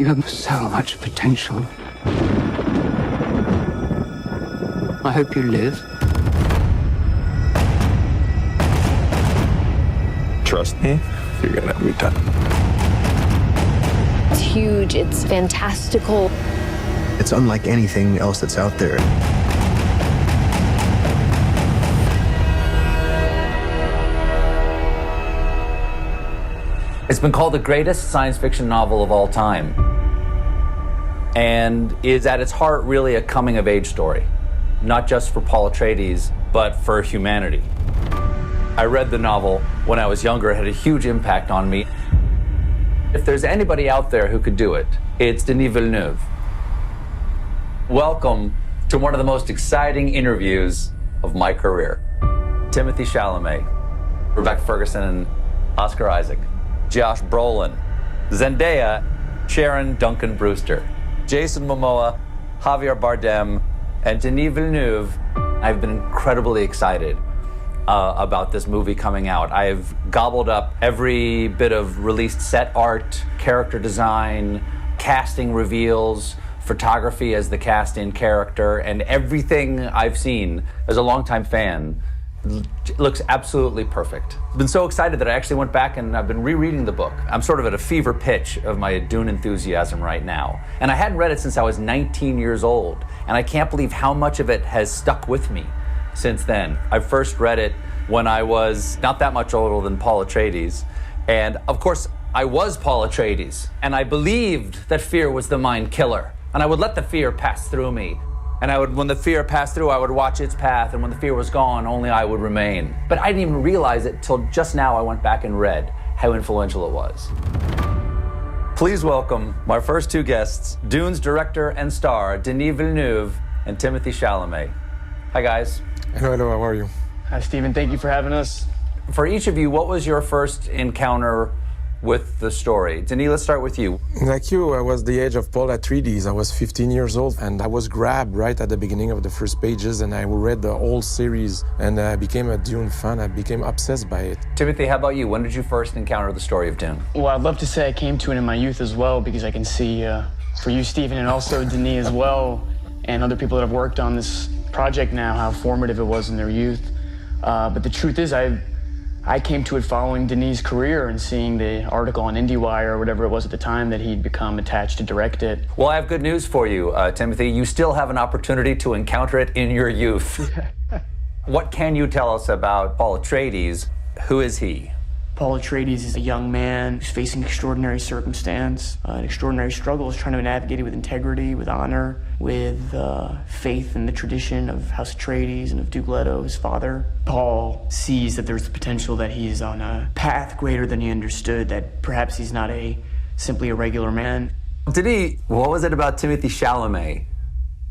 You have so much potential. I hope you live. Trust me, you're gonna have me done. It's huge, it's fantastical. It's unlike anything else that's out there. It's been called the greatest science fiction novel of all time, and is at its heart really a coming-of-age story, not just for Paul Atreides, but for humanity. I read the novel when I was younger. It had a huge impact on me. If there's anybody out there who could do it, it's Denis Villeneuve. Welcome to one of the most exciting interviews of my career. Timothée Chalamet, Rebecca Ferguson, and Oscar Isaac. Josh Brolin, Zendaya, Sharon, Duncan-Brewster, Jason Momoa, Javier Bardem, and Denis Villeneuve. I've been incredibly excited about this movie coming out. I've gobbled up every bit of released set art, character design, casting reveals, photography as the cast in character, and everything I've seen as a longtime fan. It looks absolutely perfect. I've been so excited that I actually went back and I've been rereading the book. I'm sort of at a fever pitch of my Dune enthusiasm right now. And I hadn't read it since I was 19 years old. And I can't believe how much of it has stuck with me since then. I first read it when I was not that much older than Paul Atreides. And of course, I was Paul Atreides. And I believed that fear was the mind killer. And I would let the fear pass through me. And when the fear passed through, I would watch its path, and when the fear was gone, only I would remain. But I didn't even realize it till just now I went back and read how influential it was. Please welcome my first two guests, Dune's director and star, Denis Villeneuve and Timothée Chalamet. Hi, guys. Hello, how are you? Hi, Stephen. Thank you for having us. For each of you, what was your first encounter with the story? Denis, let's start with you. Like you, I was the age of Paul Atreides. I was 15 years old, and I was grabbed right at the beginning of the first pages, and I read the whole series, and I became a Dune fan. I became obsessed by it. Timothée, how about you? When did you first encounter the story of Dune? Well, I'd love to say I came to it in my youth as well, because I can see, for you, Stephen, and also Denis as well, and other people that have worked on this project now, how formative it was in their youth. But the truth is, I came to it following Denis' career and seeing the article on IndieWire or whatever it was at the time that he'd become attached to direct it. Well, I have good news for you, Timothée. You still have an opportunity to encounter it in your youth. What can you tell us about Paul Atreides? Who is he? Paul Atreides is a young man who's facing extraordinary circumstance, an extraordinary struggle, is trying to navigate it with integrity, with honor, with faith in the tradition of House Atreides and of Duke Leto, his father. Paul sees that there's the potential that he's on a path greater than he understood, that perhaps he's not simply a regular man. Denis, what was it about Timothée Chalamet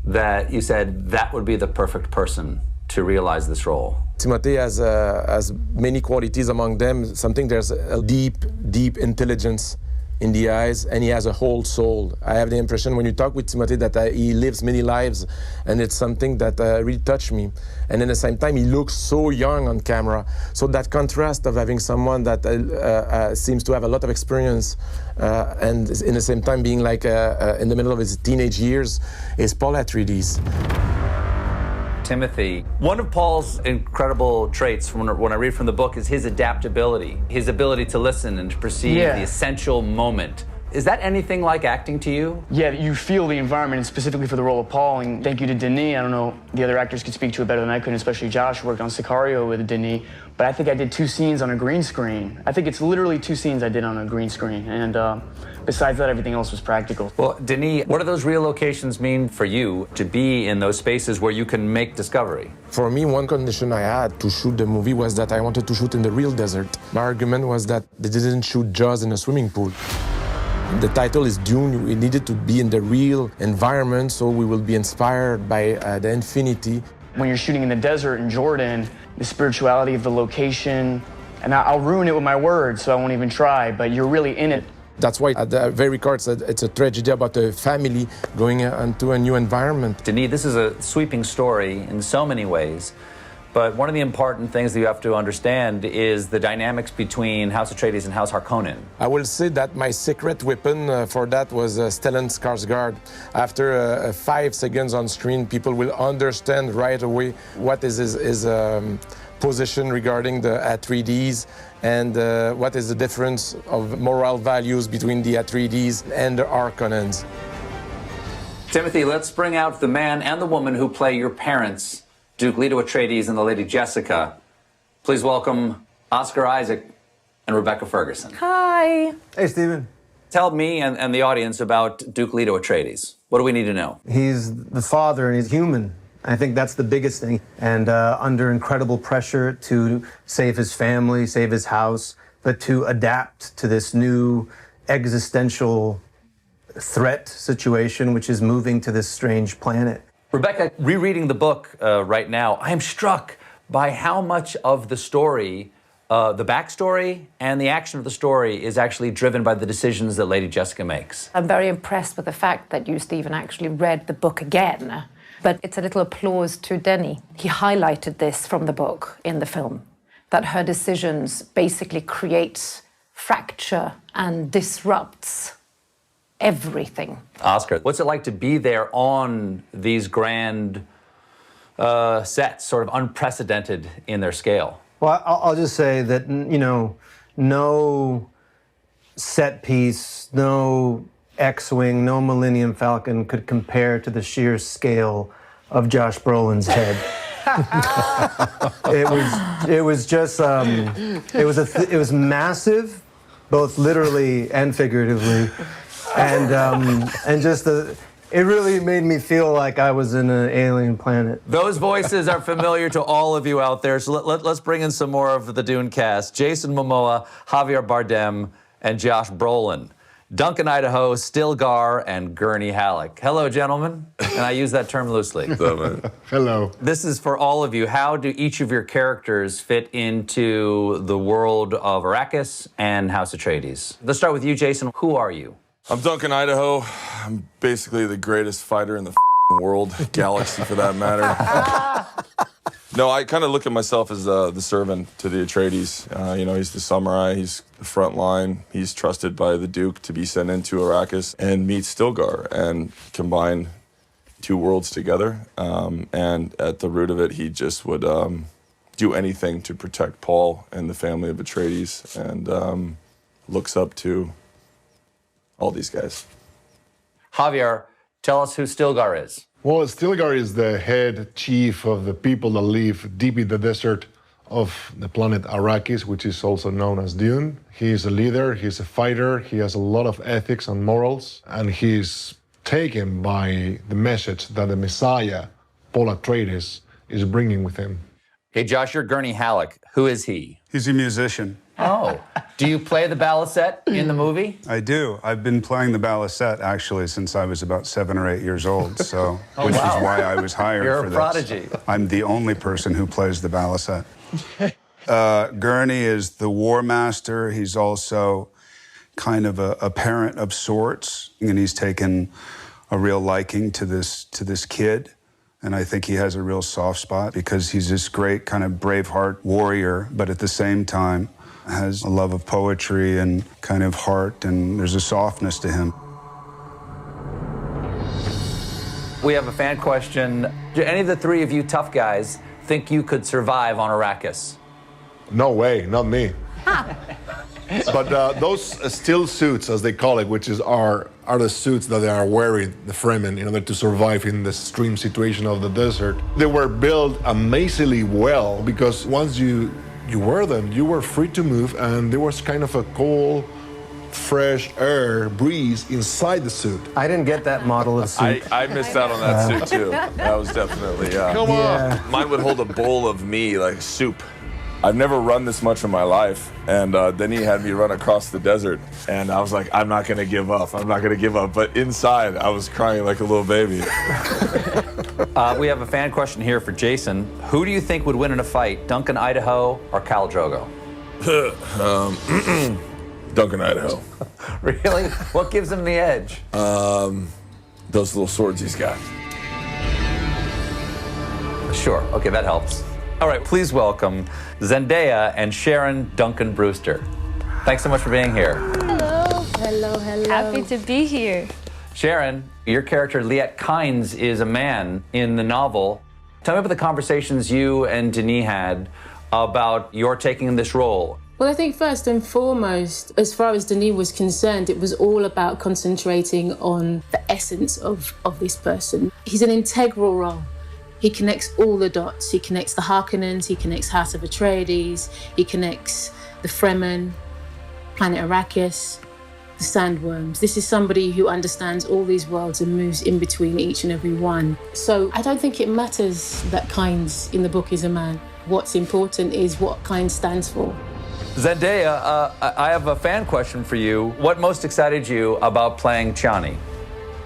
that you said that would be the perfect person to realize this role? Timothée has many qualities, among them there's a deep intelligence in the eyes, and he has a whole soul. I have the impression when you talk with Timothée that he lives many lives, and it's something that really touched me. And at the same time, he looks so young on camera. So that contrast of having someone that seems to have a lot of experience and in the same time being like in the middle of his teenage years is Paul Atreides. Timothée, one of Paul's incredible traits when I read from the book is his adaptability, his ability to listen and to perceive the essential moment. Is that anything like acting to you? Yeah, you feel the environment, and specifically for the role of Paul, and thank you to Denis. I don't know, the other actors could speak to it better than I could, especially Josh, who worked on Sicario with Denis, but I think I did 2 scenes on a green screen. I think it's literally 2 scenes I did on a green screen, and besides that, everything else was practical. Well, Denis, what do those real locations mean for you to be in those spaces where you can make discovery? For me, one condition I had to shoot the movie was that I wanted to shoot in the real desert. My argument was that they didn't shoot Jaws in a swimming pool. The title is Dune. We needed to be in the real environment, so we will be inspired by the infinity. When you're shooting in the desert in Jordan, the spirituality of the location, and I'll ruin it with my words, so I won't even try, but you're really in it. That's why at the very core it's a tragedy about a family going into a new environment. Denis, this is a sweeping story in so many ways, But one of the important things that you have to understand is the dynamics between House Atreides and House Harkonnen. I will say that my secret weapon for that was Stellan Skarsgård. After 5 seconds on screen, people will understand right away what is his position regarding the Atreides and what is the difference of moral values between the Atreides and the Harkonnens. Timothée, let's bring out the man and the woman who play your parents, Duke Leto Atreides and the Lady Jessica. Please welcome Oscar Isaac and Rebecca Ferguson. Hi. Hey, Steven. Tell me and the audience about Duke Leto Atreides. What do we need to know? He's the father and he's human. I think that's the biggest thing. And under incredible pressure to save his family, save his house, but to adapt to this new existential threat situation, which is moving to this strange planet. Rebecca, rereading the book right now, I am struck by how much of the story, the backstory and the action of the story is actually driven by the decisions that Lady Jessica makes. I'm very impressed with the fact that you, Stephen, actually read the book again. But it's a little applause to Denny. He highlighted this from the book in the film, that her decisions basically create fracture and disrupts everything. Oscar, what's it like to be there on these grand sets, sort of unprecedented in their scale? Well, I'll just say that, you know, no set piece, no X-Wing, no Millennium Falcon could compare to the sheer scale of Josh Brolin's head. It was just, it was massive, both literally and figuratively. And just it really made me feel like I was in an alien planet. Those voices are familiar to all of you out there, so let's bring in some more of the Dune cast. Jason Momoa, Javier Bardem, and Josh Brolin. Duncan, Idaho, Stilgar, and Gurney Halleck. Hello, gentlemen. And I use that term loosely. Hello. This is for all of you. How do each of your characters fit into the world of Arrakis and House Atreides? Let's start with you, Jason. Who are you? I'm Duncan, Idaho. I'm basically the greatest fighter in the world, galaxy for that matter. No, I kind of look at myself as the servant to the Atreides. You know, he's the samurai, he's the front line. He's trusted by the Duke to be sent into Arrakis and meet Stilgar and combine 2 worlds together. And at the root of it, he just would do anything to protect Paul and the family of Atreides and looks up to all these guys. Javier, tell us who Stilgar is. Well, Stilgar is the head chief of the people that live deep in the desert of the planet Arrakis, which is also known as Dune. He is a leader, he's a fighter, he has a lot of ethics and morals, and he's taken by the message that the Messiah, Paul Atreides, is bringing with him. Okay, Josh, you're Gurney Halleck. Who is he? He's a musician. Oh. Do you play the balisette in the movie? I do. I've been playing the balisette, actually, since I was about 7 or 8 years old, so, which is why I was hired You're for a this. prodigy. I'm the only person who plays the balisette. Gurney is the war master. He's also kind of a parent of sorts, and he's taken a real liking to this kid. And I think he has a real soft spot because he's this great kind of Braveheart warrior, but at the same time has a love of poetry and kind of heart, and there's a softness to him. We have a fan question. Do any of the 3 of you tough guys think you could survive on Arrakis? No way, not me. But those steel suits, as they call it, which are the suits that they are wearing, the Fremen, in order to survive in the extreme situation of the desert, they were built amazingly well because once you wear them, you were free to move, and there was kind of a cool, fresh air breeze inside the suit. I didn't get that model of suit. I missed out on that suit too. That was definitely, Come on. Mine would hold a bowl of me like soup. I've never run this much in my life, and then he had me run across the desert, and I was like, I'm not gonna give up, I'm not gonna give up. But inside, I was crying like a little baby. We have a fan question here for Jason. Who do you think would win in a fight, Duncan, Idaho, or Khal Drogo? Duncan, Idaho. Really? What gives him the edge? Those little swords he's got. Sure, okay, that helps. All right, please welcome Zendaya and Sharon Duncan-Brewster. Thanks so much for being here. Hello. Hello, hello. Happy to be here. Sharon, your character, Liet Kynes, is a man in the novel. Tell me about the conversations you and Denis had about your taking this role. Well, I think first and foremost, as far as Denis was concerned, it was all about concentrating on the essence of this person. He's an integral role. He connects all the dots. He connects the Harkonnens, he connects House of Atreides, he connects the Fremen, planet Arrakis, the Sandworms. This is somebody who understands all these worlds and moves in between each and every one. So I don't think it matters that Kynes in the book is a man. What's important is what Kynes stands for. Zendaya, I have a fan question for you. What most excited you about playing Chani?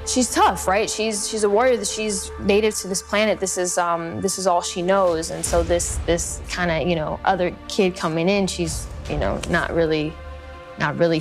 She's tough, right? She's a warrior. That she's native to this planet. This is all she knows. And so this kind of other kid coming in, she's not really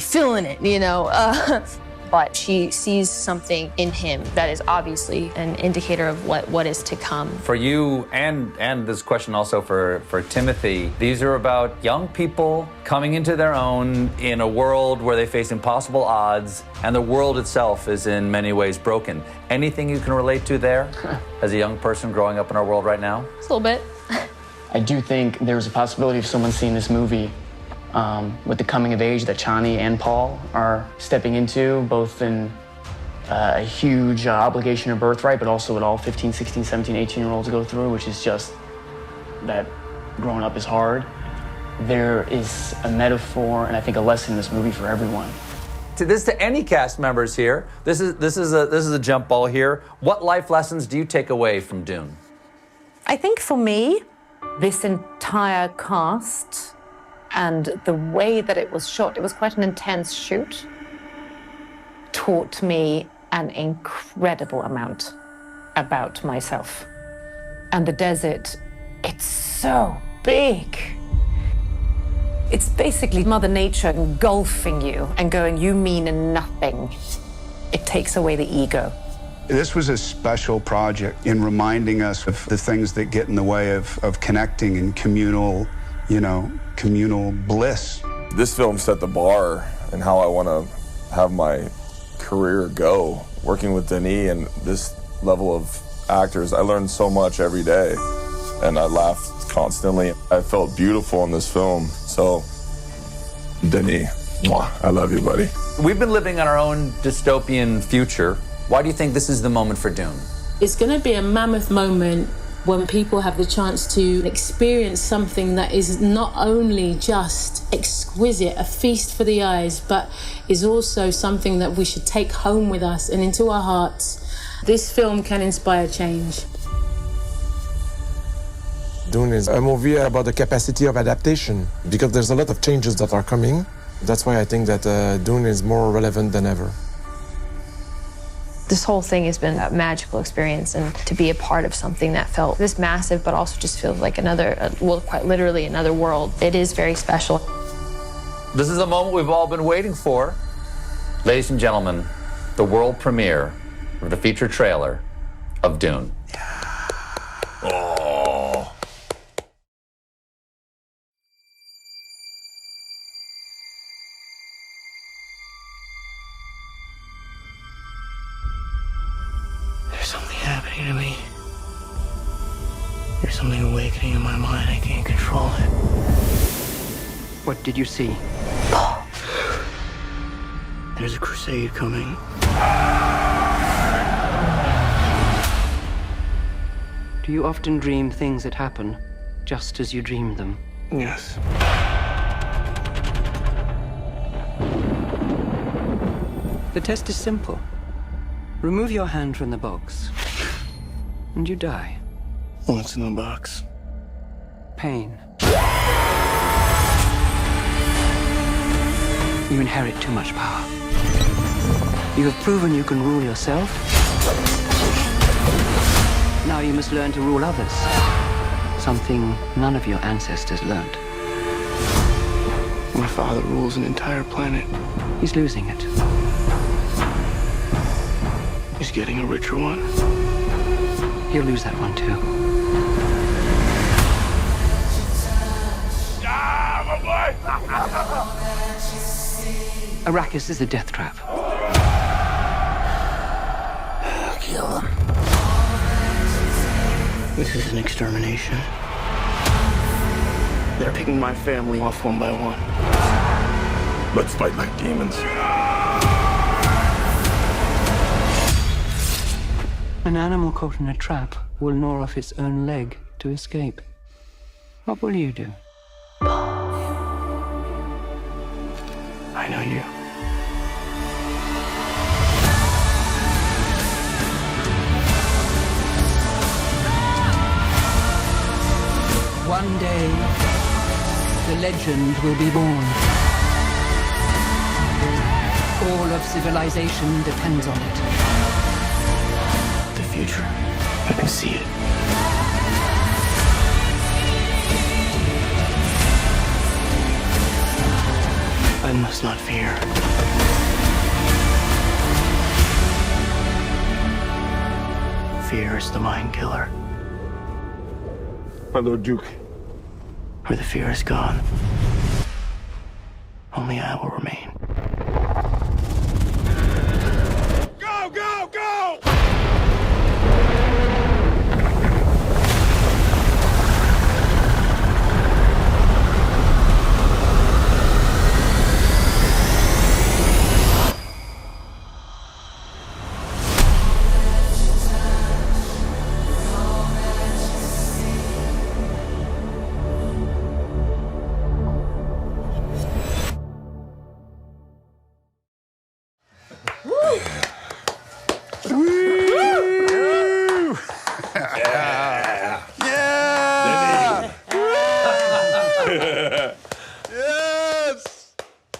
feeling it, But she sees something in him that is obviously an indicator of what is to come. For you, and this question also for Timothée, these are about young people coming into their own in a world where they face impossible odds, and the world itself is in many ways broken. Anything you can relate to there as a young person growing up in our world right now? Just a little bit. I do think there's a possibility of someone seeing this movie with the coming of age that Chani and Paul are stepping into, both in a huge obligation or birthright, but also what all 15, 16, 17, 18-year-olds go through, which is just that growing up is hard. There is a metaphor and I think a lesson in this movie for everyone. To any cast members here, this is a jump ball here. What life lessons do you take away from Dune? I think for me, this entire cast and the way that it was shot, it was quite an intense shoot, taught me an incredible amount about myself. And the desert, it's so big. It's basically Mother Nature engulfing you and going, you mean nothing. It takes away the ego. This was a special project in reminding us of the things that get in the way of connecting and communal bliss. This film set the bar and how I want to have my career go. Working with Denis and this level of actors, I learned so much every day, and I laughed constantly. I felt beautiful in this film. So, Denis, mwah, I love you, buddy. We've been living in our own dystopian future. Why do you think this is the moment for Dune? It's going to be a mammoth moment when people have the chance to experience something that is not only just exquisite, a feast for the eyes, but is also something that we should take home with us and into our hearts. This film can inspire change. Dune is a movie about the capacity of adaptation, because there's a lot of changes that are coming. That's why I think that Dune is more relevant than ever. This whole thing has been a magical experience, and to be a part of something that felt this massive, but also just feels like quite literally another world. It is very special. This is a moment we've all been waiting for. Ladies and gentlemen, the world premiere of the feature trailer of Dune. Oh. There's something happening to me. There's something awakening in my mind. I can't control it. What did you see? There's a crusade coming. Do you often dream things that happen just as you dreamed them? Yes. The test is simple. Remove your hand from the box, and you die. What's in the box? Pain. You inherit too much power. You have proven you can rule yourself. Now you must learn to rule others. Something none of your ancestors learned. My father rules an entire planet. He's losing it. He's getting a richer one. He'll lose that one too. Arrakis is a death trap. Kill them. This is an extermination. They're picking my family off one by one. Let's fight like demons. An animal caught in a trap will gnaw off its own leg to escape. What will you do? I know you. One day, the legend will be born. All of civilization depends on it. The future. I can see it. I must not fear. Fear is the mind killer. My Lord Duke. Where the fear is gone, only I will remain. Go, go, go!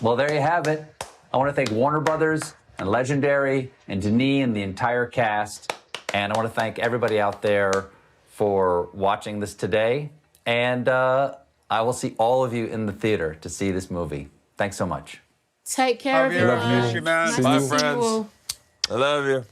Well, there you have it. I want to thank Warner Brothers and Legendary and Denis and the entire cast. And I want to thank everybody out there for watching this today. And I will see all of you in the theater to see this movie. Thanks so much. Take care of Javier, everyone. I miss you, man. Nice Bye, to see you friends. all. I love you.